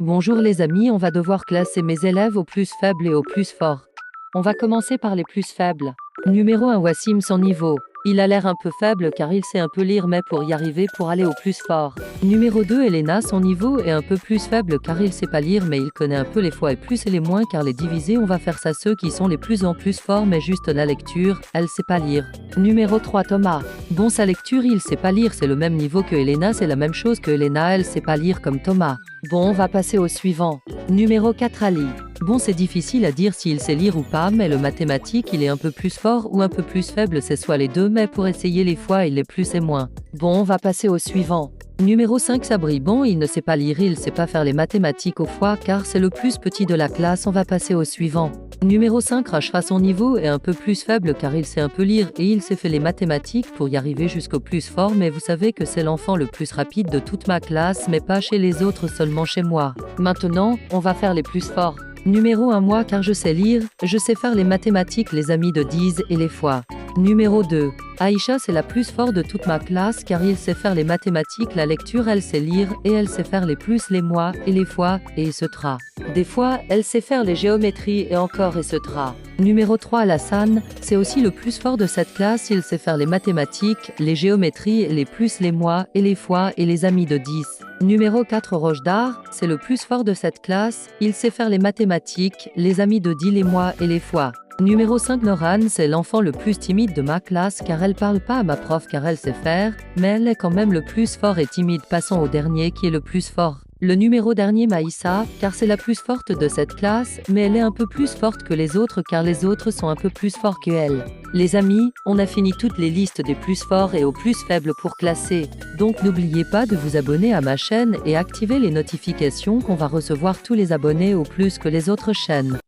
Bonjour les amis, on va devoir classer mes élèves au plus faible et au plus fort. On va commencer par les plus faibles. Numéro 1, Wassim, son niveau. Il a l'air un peu faible car il sait un peu lire, mais pour y arriver pour aller au plus fort. Numéro 2, Elena, son niveau est un peu plus faible car il sait pas lire, mais il connaît un peu les fois et plus et les moins car les divisés, on va faire ça ceux qui sont les plus en plus forts, mais juste la lecture, elle sait pas lire. Numéro 3, Thomas. Bon, sa lecture, il sait pas lire, c'est le même niveau que Elena, c'est la même chose que Elena, elle sait pas lire comme Thomas. Bon, on va passer au suivant. Numéro 4, Ali. Bon, c'est difficile à dire s'il sait lire ou pas, mais le mathématique, il est un peu plus fort ou un peu plus faible, c'est soit les deux, mais pour essayer les fois, il est plus et moins. Bon, on va passer au suivant. Numéro 5, Sabri. Bon, il ne sait pas lire, il sait pas faire les mathématiques au fois, car c'est le plus petit de la classe, on va passer au suivant. Numéro 5, Rachra, son niveau est un peu plus faible car il sait un peu lire et il sait faire les mathématiques pour y arriver jusqu'au plus fort, mais vous savez que c'est l'enfant le plus rapide de toute ma classe, mais pas chez les autres, seulement chez moi. Maintenant, on va faire les plus forts. Numéro 1, moi, car je sais lire, je sais faire les mathématiques, les amis de 10 et les fois. Numéro 2. Aïcha, c'est la plus forte de toute ma classe car il sait faire les mathématiques, la lecture, elle sait lire et elle sait faire les plus, les mois et les fois et ce tra. Des fois, elle sait faire les géométries et encore et ce tra. Numéro 3, Alassane, c'est aussi le plus fort de cette classe, il sait faire les mathématiques, les géométries, les plus, les mois et les fois et les amis de 10. Numéro 4, Rojdar, c'est le plus fort de cette classe, il sait faire les mathématiques, les amis de 10, les mois et les fois. Numéro 5, Noran, c'est l'enfant le plus timide de ma classe car elle parle pas à ma prof car elle sait faire, mais elle est quand même le plus fort et timide. Passons au dernier qui est le plus fort. Le numéro dernier, Maïssa, car c'est la plus forte de cette classe, mais elle est un peu plus forte que les autres car les autres sont un peu plus forts que elle. Les amis, on a fini toutes les listes des plus forts et aux plus faibles pour classer. Donc n'oubliez pas de vous abonner à ma chaîne et activer les notifications qu'on va recevoir tous les abonnés au plus que les autres chaînes.